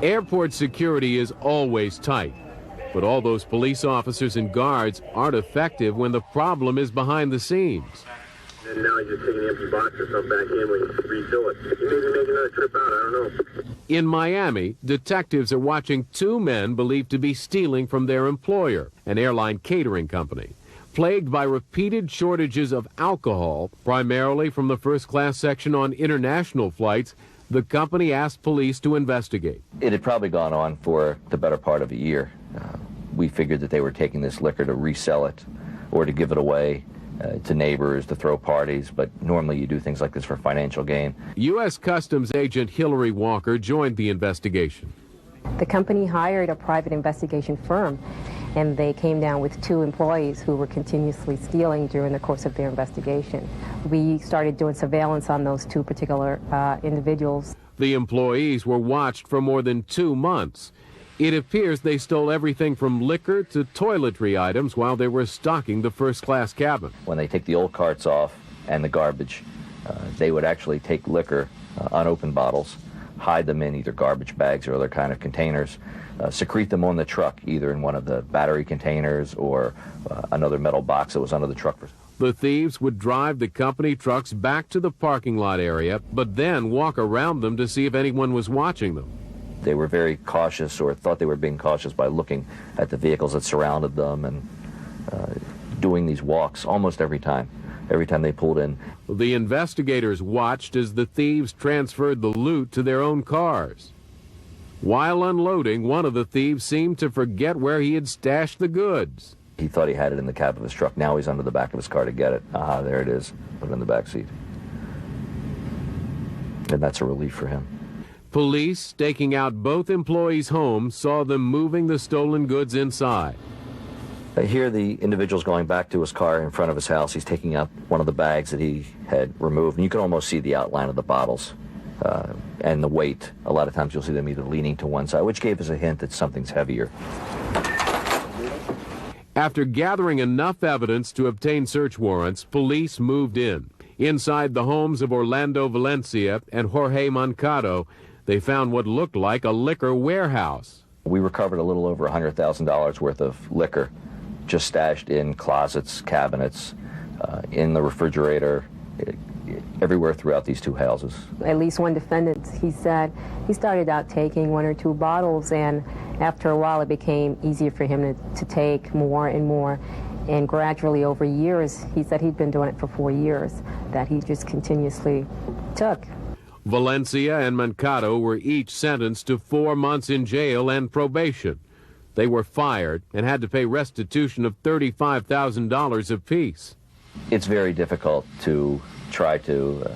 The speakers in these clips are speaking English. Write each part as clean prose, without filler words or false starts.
Airport security is always tight, but all those police officers and guards aren't effective when the problem is behind the scenes. And now he's just taking an empty box or something back in when you refill it. He maybe make another trip out, I don't know. In Miami, detectives are watching two men believed to be stealing from their employer, an airline catering company. Plagued by repeated shortages of alcohol, primarily from the first-class section on international flights, the company asked police to investigate. It had probably gone on for the better part of a year. We figured that they were taking this liquor to resell it or to give it away to neighbors, to throw parties, but normally you do things like this for financial gain. U.S. Customs agent Hillary Walker joined the investigation. The company hired a private investigation firm, and they came down with 2 employees who were continuously stealing during the course of their investigation. We started doing surveillance on those 2 particular individuals. The employees were watched for more than 2 months. It appears they stole everything from liquor to toiletry items while they were stocking the first-class cabin. When they take the old carts off and the garbage, they would actually take liquor, unopened bottles, hide them in either garbage bags or other kind of containers, secrete them on the truck, either in one of the battery containers or another metal box that was under the truck. The thieves would drive the company trucks back to the parking lot area, but then walk around them to see if anyone was watching them. They were very cautious, or thought they were being cautious, by looking at the vehicles that surrounded them and doing these walks almost every time they pulled in. The investigators watched as the thieves transferred the loot to their own cars. While unloading, one of the thieves seemed to forget where he had stashed the goods. He thought he had it in the cab of his truck. Now he's under the back of his car to get it. There it is. Put it in the back seat. And that's a relief for him. Police, staking out both employees' homes, saw them moving the stolen goods inside. Here the individual's going back to his car in front of his house. He's taking out one of the bags that he had removed, and you can almost see the outline of the bottles and the weight. A lot of times you'll see them either leaning to one side, which gave us a hint that something's heavier. After gathering enough evidence to obtain search warrants, police moved in. Inside the homes of Orlando Valencia and Jorge Mancado, they found what looked like a liquor warehouse. We recovered a little over $100,000 worth of liquor, just stashed in closets, cabinets, in the refrigerator, everywhere throughout these 2 houses. At least one defendant, he said, he started out taking 1 or 2 bottles, and after a while it became easier for him to take more and more. And gradually over years, he said he'd been doing it for 4 years, that he just continuously took. Valencia and Mancado were each sentenced to 4 months in jail and probation. They were fired and had to pay restitution of $35,000 apiece. It's very difficult to try to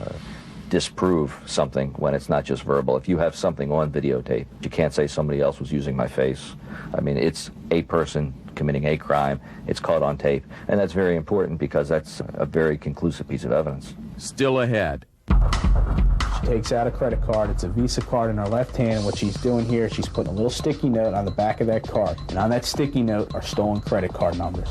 disprove something when it's not just verbal. If you have something on videotape, you can't say somebody else was using my face. I mean, it's a person committing a crime. It's caught on tape, and that's very important because that's a very conclusive piece of evidence. Still ahead. She takes out a credit card. It's a Visa card in her left hand, and what she's doing here is she's putting a little sticky note on the back of that card. And on that sticky note are stolen credit card numbers.